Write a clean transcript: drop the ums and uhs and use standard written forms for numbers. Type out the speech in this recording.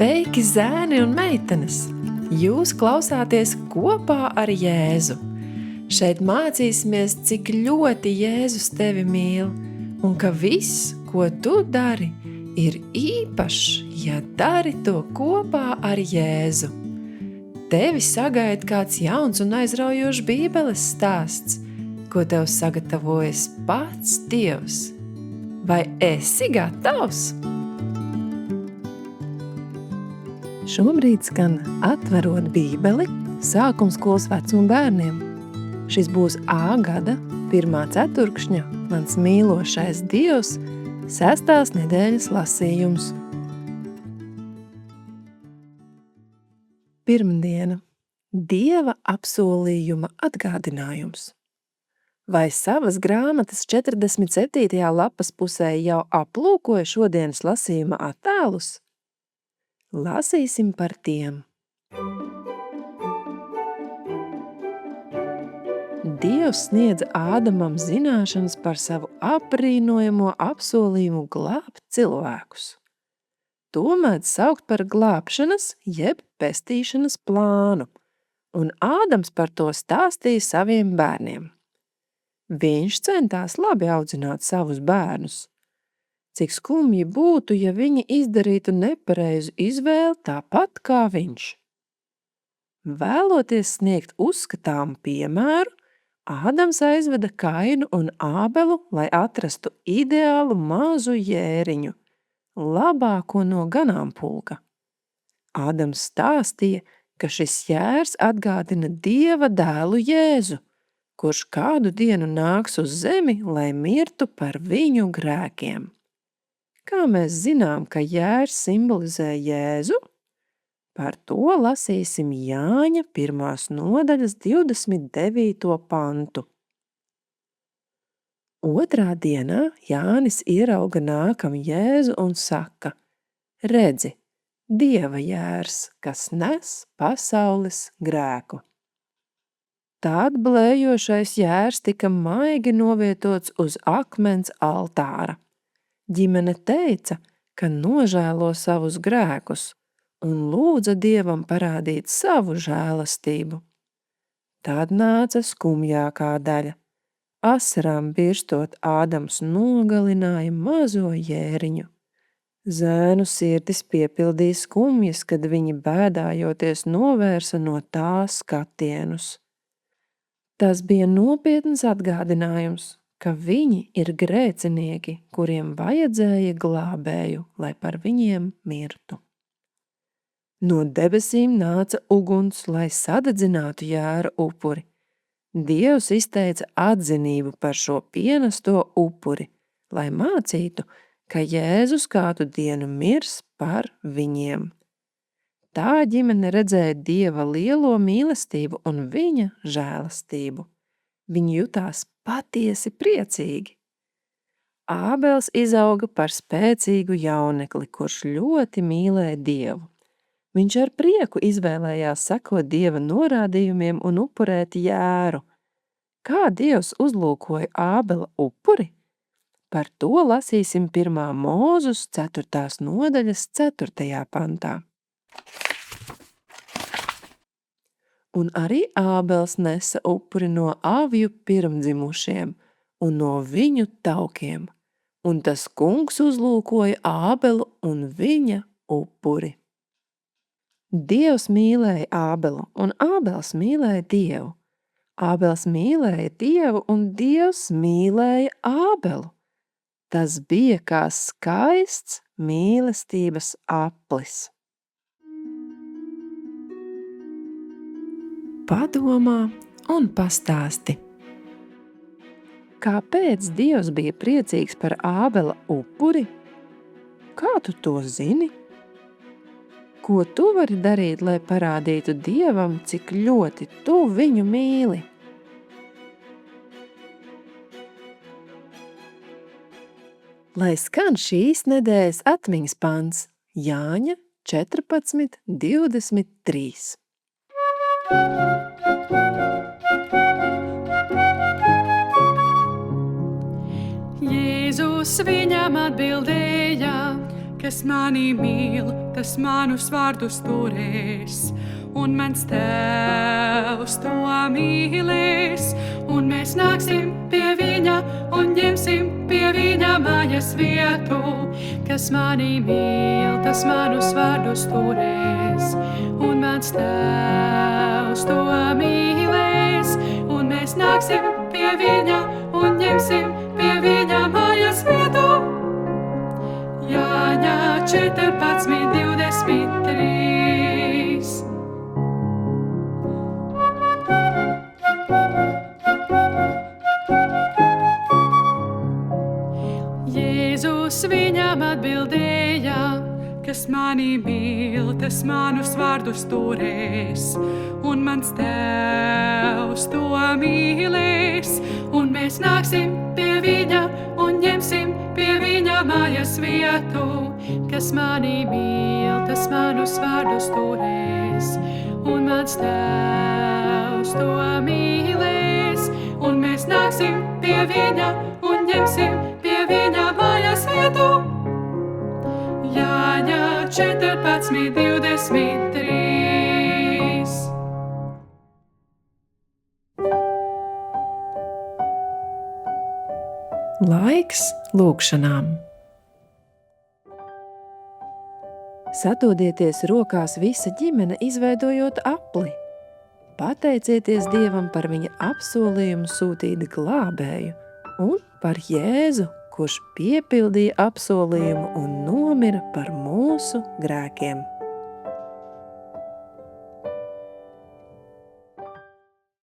Sveiki, zēni un meitenes! Jūs klausāties kopā ar Jēzu. Šeit mācīsimies, cik ļoti Jēzus tevi mīl un ka viss, ko tu dari, ir īpašs, ja dari to kopā ar Jēzu. Tevi sagaida kāds jauns un aizraujošs Bībeles stāsts, ko tev sagatavojas pats Dievs. Vai esi gatavs? Šobrīd skan Atverot Bībeli sākumskolas vecuma bērniem. Šis būs A gada 1. ceturkšņa Mans mīlošais Dievs 6. nedēļas lasījums. Pirmdiena. Dieva apsolījuma atgādinājums. Vai savas grāmatas 47. lapas pusē jau aplūkoja šodienas lasījuma attēlus? Lasīsim par tiem. Dievs sniedza Ādamam zināšanas par savu apbrīnojamo apsolījumu glābt cilvēkus. To mēdz saukt par glābšanas jeb pestīšanas plānu, un Ādams par to stāstīja saviem bērniem. Viņš centās labi audzināt savus bērnus. Cik skumji būtu, ja viņi izdarītu nepareizu izvēli tāpat kā viņš. Vēloties sniegt uzskatāmu piemēru, Ādams aizveda Kainu un Ābelu, lai atrastu ideālu mazu jēriņu, labāko no ganāmpulka. Ādams stāstīja, ka šis jērs atgādina Dieva dēlu Jēzu, kurš kādu dienu nāks uz zemi, lai mirtu par viņu grēkiem. Kā mēs zinām, ka jērs simbolizē Jēzu? Par to lasīsim Jāņa 1. nodaļas 29. pantu. Otrā dienā Jānis ierauga nākam Jēzu un saka: Redzi, Dieva jērs, kas nes pasaules grēku. Tad blējošais jērs tika maigi novietots uz akmens altāra. Ģimene teica, ka nožēlo savus grēkus un lūdza Dievam parādīt savu žēlastību. Tad nāca skumjākā daļa. Asarām birstot Ādams nogalināja mazo jēriņu. Zēnu sirdis piepildīja skumjas, kad viņi bēdājoties novērsa no tā skatienus. Tas bija nopietns atgādinājums, ka viņi ir grēcinieki, kuriem vajadzēja glābēju, lai par viņiem mirtu. No debesīm nāca uguns, lai sadedzinātu jēra upuri. Dievs izteica atzinību par šo pienesto upuri, lai mācītu, ka Jēzus kādu dienu mirs par viņiem. Tā ģimene redzēja Dieva lielo mīlestību un viņa žēlastību. Viņi jutās patiesi priecīgi. Ābels izauga par spēcīgu jaunekli, kurš ļoti mīlēja Dievu. Viņš ar prieku izvēlējās sekot Dieva norādījumiem un upurēt jēru. Kā Dievs uzlūkoja Ābela upuri? Par to lasīsim 1. Mūzus 4. nodaļas 4. pantā. Un arī Ābels nesa upuri no avju pirmdzimušiem un no viņu taukiem, un tas kungs uzlūkoja Ābelu un viņa upuri. Dievs mīlēja Ābelu, un Ābels mīlēja Dievu. Ābels mīlēja Dievu, un Dievs mīlēja Ābelu. Tas bija kā skaists mīlestības aplis. Padomā un pastāsti. Kāpēc Dievs bija priecīgs par Ābela upuri? Kā tu to zini? Ko tu vari darīt, lai parādītu Dievam, cik ļoti tu viņu mīli? Lai skan šīs nedēļas atmiņas pants Jāņa 14:23. Jēzus viņam atbildēja: Kas mani mīl, tas manus vārdus turēs, un mans Tēvs to mīlēs, un mēs nāksim pie viņa un ņemsim pie viņa mājas vietu. Kas mani mīl, tas manus vārdus turēs, un mans Tēvs to mīlēs, un mēs nāksim pie viņa un ņemsim pie viņa mājas vietu. Jāņa 14:23. Jēzus viņam atbildēja, kas mani mīl, tas manus vārdus turēs, un mans Tēvs to mīlēs, un mēs nāksim pie viņa un ņemsim pie viņa mājas vietu. Kas mani mīl, tas manus vārdus turēs, un mans Tēvs to mīlēs, un mēs nāksim pie viņa un ņemsim pie viņa mājas vietu. Jāņa 14:23. Laiks lūgšanām. Sadodieties rokās visa ģimene, izveidojot apli. Pateicieties Dievam par viņa apsolījumu sūtīt glābēju un par Jēzu, kurš piepildīja apsolījumu un nomira par mūsu grēkiem.